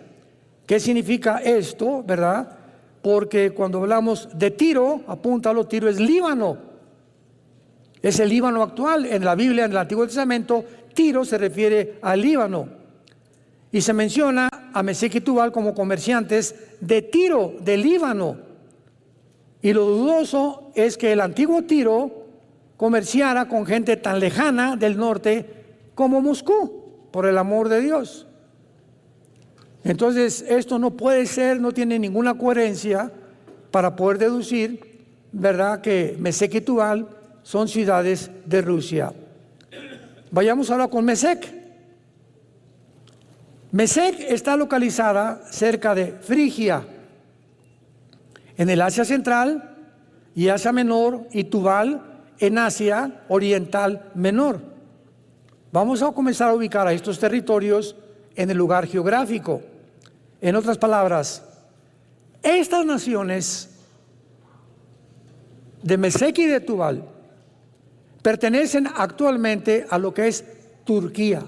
¿Qué significa esto, verdad? Porque cuando hablamos de Tiro, apúntalo, Tiro es Líbano. Es el Líbano actual. En la Biblia, en el Antiguo Testamento, Tiro se refiere al Líbano. Y se menciona a Mesec y Tubal como comerciantes de Tiro, del Líbano. Y lo dudoso es que el antiguo Tiro comerciara con gente tan lejana del norte como Moscú, por el amor de Dios. Entonces, esto no puede ser, no tiene ninguna coherencia para poder deducir, ¿verdad?, que Mesec y Tubal son ciudades de Rusia. Vayamos ahora con Mesec. Mesec está localizada cerca de Frigia, en el Asia Central y Asia Menor, y Tubal en Asia Oriental Menor. Vamos a comenzar a ubicar a estos territorios en el lugar geográfico. En otras palabras, estas naciones de Mesec y de Tubal pertenecen actualmente a lo que es Turquía.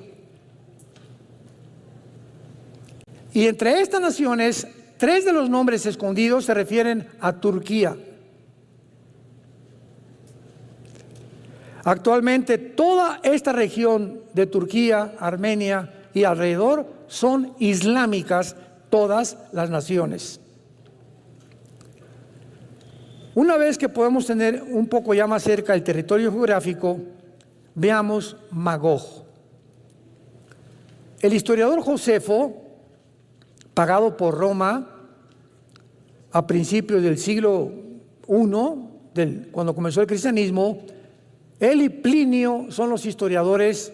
Y entre estas naciones, 3 de los nombres escondidos se refieren a Turquía. Actualmente toda esta región de Turquía, Armenia y alrededor son islámicas, todas las naciones. Una vez que podemos tener un poco ya más cerca el territorio geográfico, veamos Magog. El historiador Josefo, pagado por Roma a principios del siglo I, cuando comenzó el cristianismo, él y Plinio son los historiadores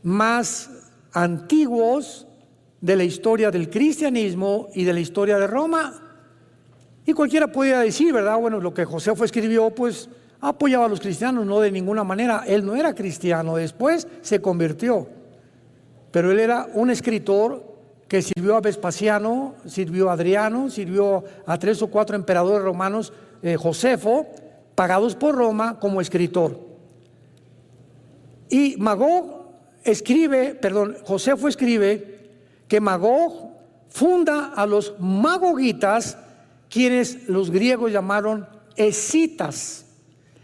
más antiguos de la historia del cristianismo y de la historia de Roma. Y cualquiera podría decir, ¿verdad? Bueno, lo que Josefo escribió, pues apoyaba a los cristianos, no de ninguna manera. Él no era cristiano, después se convirtió. Pero él era un escritor que sirvió a Vespasiano, sirvió a Adriano, sirvió a 3 o 4 emperadores romanos, Josefo, pagados por Roma como escritor. Y Josefo escribe que Magog funda a los magogitas, quienes los griegos llamaron escitas.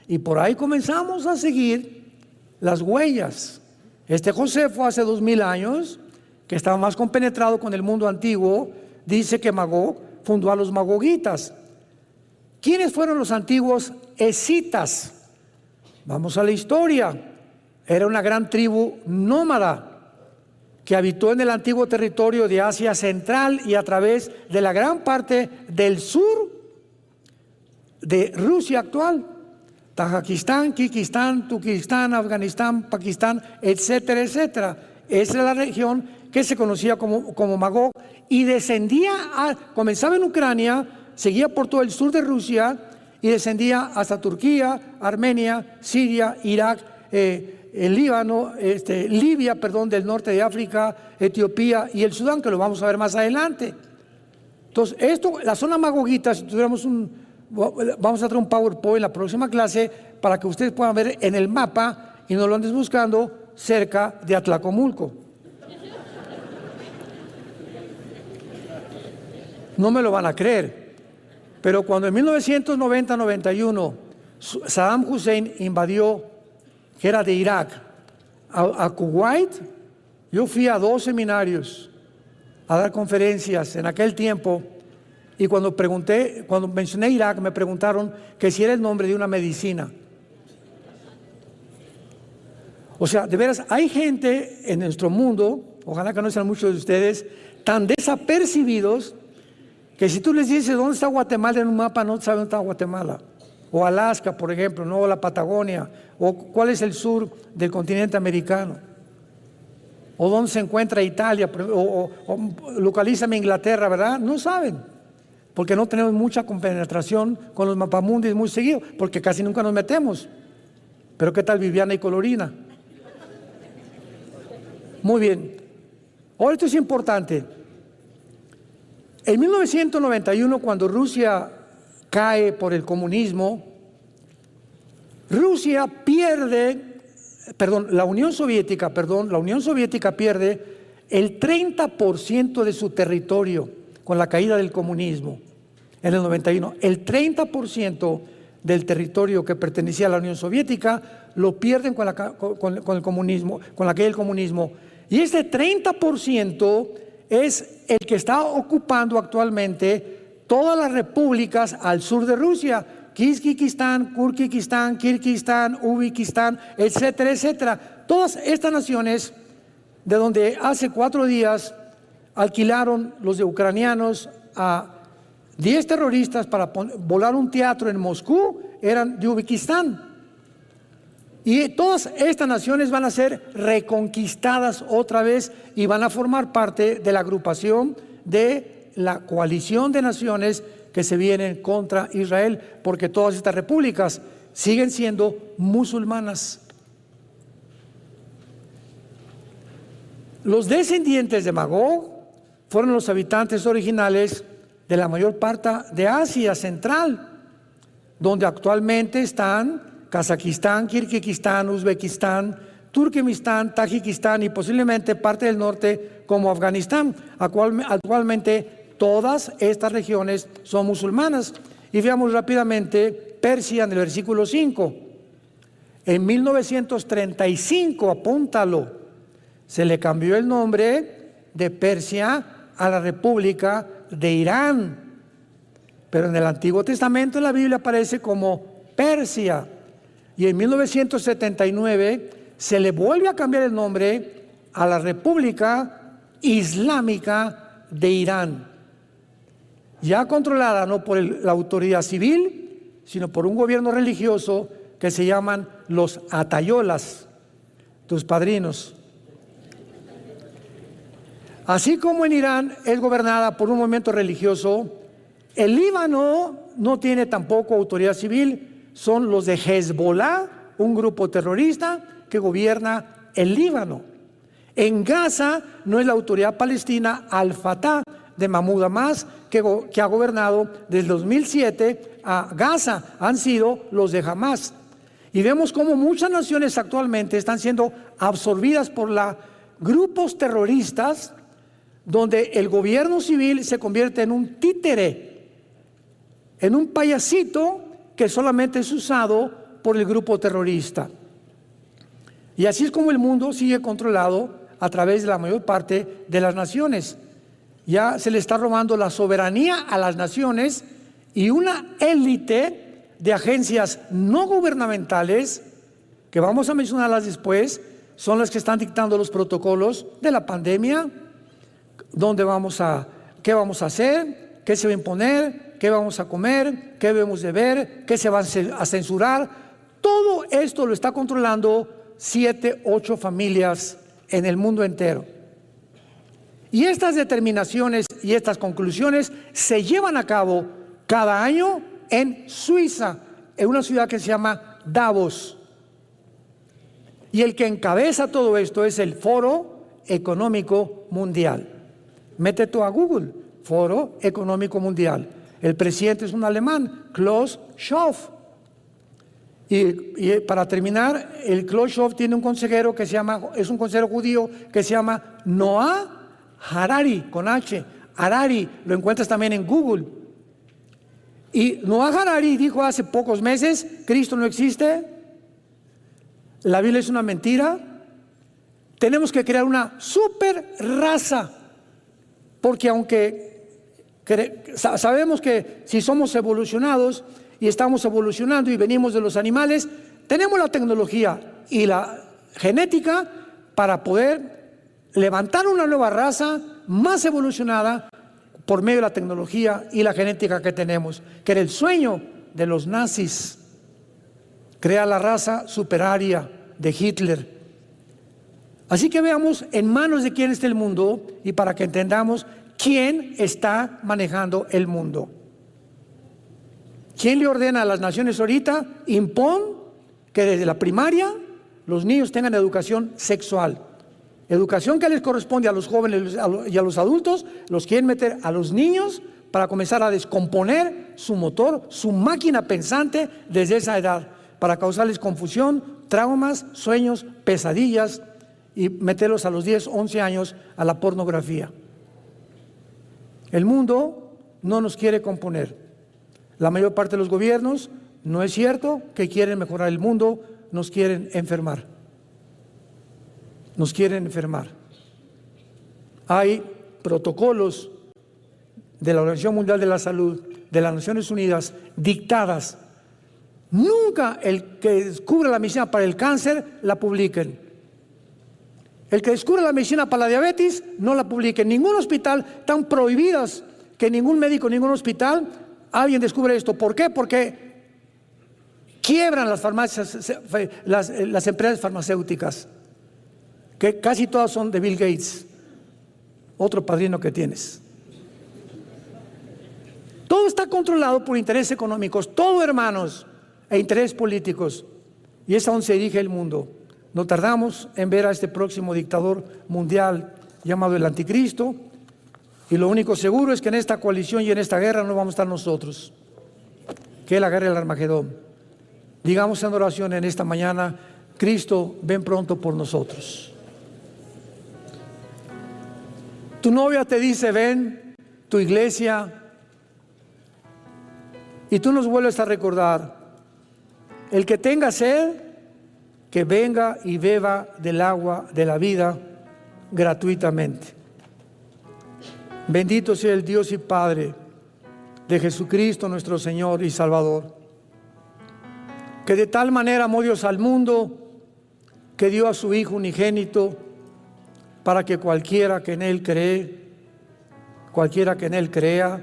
Y por ahí comenzamos a seguir las huellas. Este Josefo, hace 2000 años, que estaba más compenetrado con el mundo antiguo, dice que Magog fundó a los magogitas. ¿Quiénes fueron los antiguos escitas? Vamos a la historia. Era una gran tribu nómada que habitó en el antiguo territorio de Asia Central y a través de la gran parte del sur de Rusia actual, Tayikistán, Kirguistán, Turkistán, Afganistán, Pakistán, etcétera, etcétera. Esa es la región que se conocía como Magog, y comenzaba en Ucrania, seguía por todo el sur de Rusia y descendía hasta Turquía, Armenia, Siria, Irak, el Líbano, Libia, del norte de África, Etiopía y el Sudán, que lo vamos a ver más adelante. Entonces, esto, la zona Magoguita, si tuviéramos vamos a traer un PowerPoint en la próxima clase para que ustedes puedan ver en el mapa y no lo andes buscando cerca de Atlacomulco. No me lo van a creer, pero cuando en 1990-91 Saddam Hussein invadió, que era de Irak, a Kuwait, yo fui a 2 seminarios a dar conferencias en aquel tiempo, y cuando mencioné Irak, me preguntaron que si era el nombre de una medicina. O sea, de veras, hay gente en nuestro mundo, ojalá que no sean muchos de ustedes, tan desapercibidos, que si tú les dices dónde está Guatemala en un mapa, no saben dónde está Guatemala. O Alaska, por ejemplo, no, o la Patagonia, o cuál es el sur del continente americano, o dónde se encuentra Italia, o localízame Inglaterra, ¿verdad? No saben, porque no tenemos mucha compenetración con los mapamundis muy seguido, porque casi nunca nos metemos. Pero ¿qué tal Viviana y Colorina? Muy bien. Ahora esto es importante. En 1991, cuando Rusia cae por el comunismo, la Unión Soviética pierde el 30% de su territorio con la caída del comunismo en el 91. El 30% del territorio que pertenecía a la Unión Soviética lo pierden con el comunismo, con la caída del comunismo. Y ese 30% es el que está ocupando actualmente todas las repúblicas al sur de Rusia: Kirguistán, Kurkistán, Kirguistán, Uzbekistán, etcétera, etcétera. Todas estas naciones, de donde hace 4 días alquilaron los de ucranianos a 10 terroristas para volar un teatro en Moscú, eran de Uzbekistán. Y todas estas naciones van a ser reconquistadas otra vez y van a formar parte de la agrupación de la coalición de naciones que se vienen contra Israel, porque todas estas repúblicas siguen siendo musulmanas. Los descendientes de Magog fueron los habitantes originales de la mayor parte de Asia Central, donde actualmente están Kazajistán, Kirguistán, Uzbekistán, Turkmenistán, Tayikistán y posiblemente parte del norte como Afganistán. Actualmente todas estas regiones son musulmanas. Y veamos rápidamente Persia en el versículo 5. En 1935, apúntalo, se le cambió el nombre de Persia a la República de Irán. Pero en el Antiguo Testamento en la Biblia aparece como Persia. Y en 1979 se le vuelve a cambiar el nombre a la República Islámica de Irán, ya controlada no por la autoridad civil, sino por un gobierno religioso que se llaman los atayolas, tus padrinos. Así como en Irán es gobernada por un movimiento religioso, el Líbano no tiene tampoco autoridad civil. Son los de Hezbollah, un grupo terrorista que gobierna el Líbano. En Gaza no es la autoridad palestina Al-Fatah de Mahmoud Abbas, que ha gobernado desde el 2007 a Gaza, han sido los de Hamas. Y vemos cómo muchas naciones actualmente están siendo absorbidas por grupos terroristas, donde el gobierno civil se convierte en un títere, en un payasito que solamente es usado por el grupo terrorista. Y así es como el mundo sigue controlado a través de la mayor parte de las naciones. Ya se le está robando la soberanía a las naciones, y una élite de agencias no gubernamentales, que vamos a mencionarlas después, son las que están dictando los protocolos de la pandemia, qué vamos a hacer, qué se va a imponer, qué vamos a comer, qué debemos de ver, qué se va a censurar. Todo esto lo está controlando 7, 8 familias en el mundo entero. Y estas determinaciones y estas conclusiones se llevan a cabo cada año en Suiza, en una ciudad que se llama Davos. Y el que encabeza todo esto es el Foro Económico Mundial. Mete tú a Google, Foro Económico Mundial. El presidente es un alemán, Klaus Schwab. Y para terminar, el Klaus Schwab tiene un consejero que es un consejero judío que se llama Noah Harari, con H. Harari, lo encuentras también en Google. Y Noah Harari dijo hace pocos meses: Cristo no existe, la Biblia es una mentira, tenemos que crear una super raza, porque aunque sabemos que si somos evolucionados y estamos evolucionando y venimos de los animales, tenemos la tecnología y la genética para poder levantar una nueva raza más evolucionada por medio de la tecnología y la genética que tenemos, que era el sueño de los nazis, crear la raza superaria de Hitler. Así que veamos en manos de quién está el mundo y para que entendamos quién está manejando el mundo. ¿Quién le ordena a las naciones ahorita? Impon que desde la primaria los niños tengan educación sexual. Educación que les corresponde a los jóvenes y a los adultos, los quieren meter a los niños para comenzar a descomponer su motor, su máquina pensante desde esa edad, para causarles confusión, traumas, sueños, pesadillas y meterlos a los 10, 11 años a la pornografía. El mundo no nos quiere componer. La mayor parte de los gobiernos, no es cierto que quieren mejorar el mundo, nos quieren enfermar. Nos quieren enfermar. Hay protocolos de la Organización Mundial de la Salud, de las Naciones Unidas, dictadas. Nunca el que descubre la medicina para el cáncer la publiquen. El que descubre la medicina para la diabetes no la publiquen. Ningún hospital, están prohibidas que ningún médico, ningún hospital, alguien descubre esto. ¿Por qué? Porque quiebran las farmacias, las empresas farmacéuticas, que casi todas son de Bill Gates, otro padrino que tienes. Todo está controlado por intereses económicos, todo, hermanos, e intereses políticos. Y es a donde se dirige el mundo. No tardamos en ver a este próximo dictador mundial llamado el Anticristo. Y lo único seguro es que en esta coalición y en esta guerra no vamos a estar nosotros, que es la guerra del Armagedón. Digamos en oración en esta mañana: Cristo, ven pronto por nosotros. Tu novia te dice ven, tu iglesia, y tú nos vuelves a recordar: el que tenga sed, que venga y beba del agua de la vida gratuitamente. Bendito sea el Dios y Padre de Jesucristo nuestro Señor y Salvador, que de tal manera amó Dios al mundo, que dio a su Hijo unigénito, para que cualquiera que en Él crea,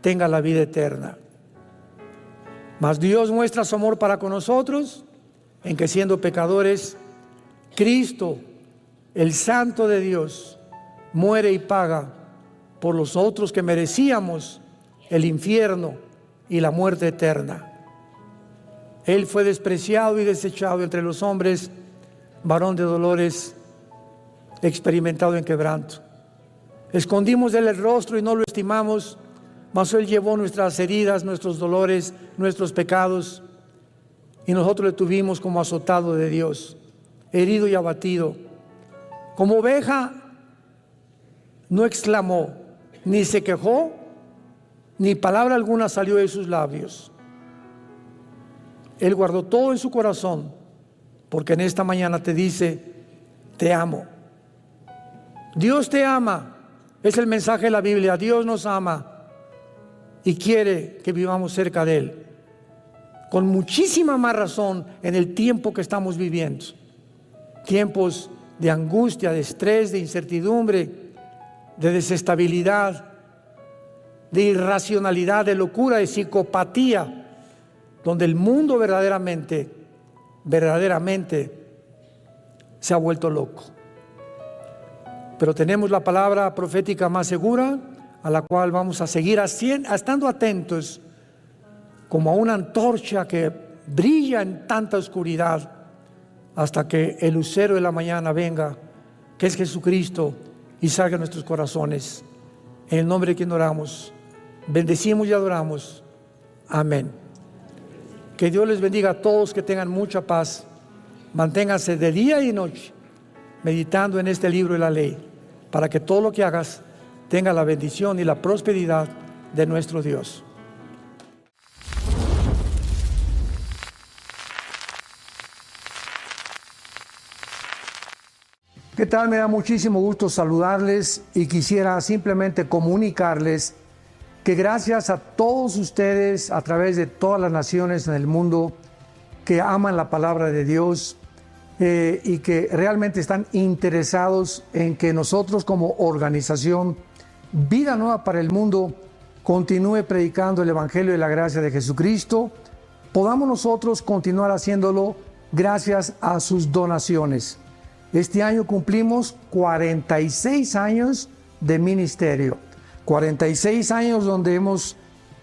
tenga la vida eterna. Mas Dios muestra su amor para con nosotros, en que siendo pecadores, Cristo, el Santo de Dios, muere y paga por los otros que merecíamos el infierno y la muerte eterna. Él fue despreciado y desechado entre los hombres, varón de dolores, experimentado en quebranto. Escondimos de él el rostro y no lo estimamos, mas él llevó nuestras heridas, nuestros dolores, nuestros pecados, y nosotros le tuvimos como azotado de Dios, herido y abatido. Como oveja no exclamó, ni se quejó, ni palabra alguna salió de sus labios. Él guardó todo en su corazón, porque en esta mañana te dice: te amo. Dios te ama, es el mensaje de la Biblia. Dios nos ama y quiere que vivamos cerca de Él, con muchísima más razón en el tiempo que estamos viviendo. Tiempos de angustia, de estrés, de incertidumbre, de desestabilidad, de irracionalidad, de locura, de psicopatía, donde el mundo verdaderamente se ha vuelto loco. Pero tenemos la palabra profética más segura, a la cual vamos a seguir estando atentos, como a una antorcha que brilla en tanta oscuridad, hasta que el lucero de la mañana venga, que es Jesucristo, y salga a nuestros corazones En el nombre de quien oramos, bendecimos y adoramos. Amén. Que Dios les bendiga a todos, que tengan mucha paz. Manténganse de día y noche meditando en este libro de la ley, para que todo lo que hagas tenga la bendición y la prosperidad de nuestro Dios. ¿Qué tal? Me da muchísimo gusto saludarles y quisiera simplemente comunicarles que gracias a todos ustedes a través de todas las naciones en el mundo que aman la palabra de Dios y que realmente están interesados en que nosotros como organización Vida Nueva para el Mundo continúe predicando el Evangelio de la gracia de Jesucristo, podamos nosotros continuar haciéndolo gracias a sus donaciones. Este año cumplimos 46 años de ministerio, 46 años donde hemos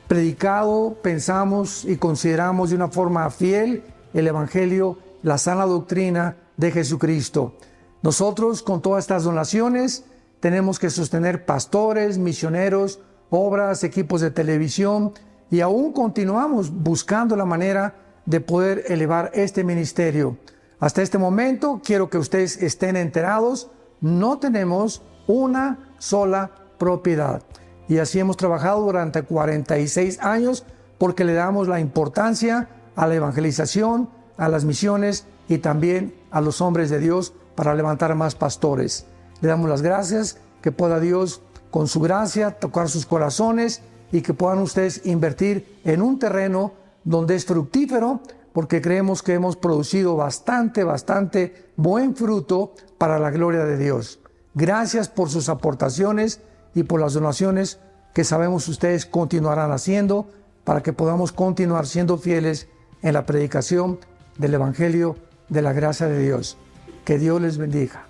predicado, pensamos y consideramos de una forma fiel el Evangelio, la sana doctrina de Jesucristo. Nosotros con todas estas donaciones tenemos que sostener pastores, misioneros, obras, equipos de televisión y aún continuamos buscando la manera de poder elevar este ministerio. Hasta este momento, quiero que ustedes estén enterados, no tenemos una sola propiedad. Y así hemos trabajado durante 46 años porque le damos la importancia a la evangelización, a las misiones y también a los hombres de Dios para levantar más pastores. Le damos las gracias, que pueda Dios con su gracia tocar sus corazones y que puedan ustedes invertir en un terreno donde es fructífero, porque creemos que hemos producido bastante buen fruto para la gloria de Dios. Gracias por sus aportaciones y por las donaciones que sabemos ustedes continuarán haciendo para que podamos continuar siendo fieles en la predicación del Evangelio de la gracia de Dios. Que Dios les bendiga.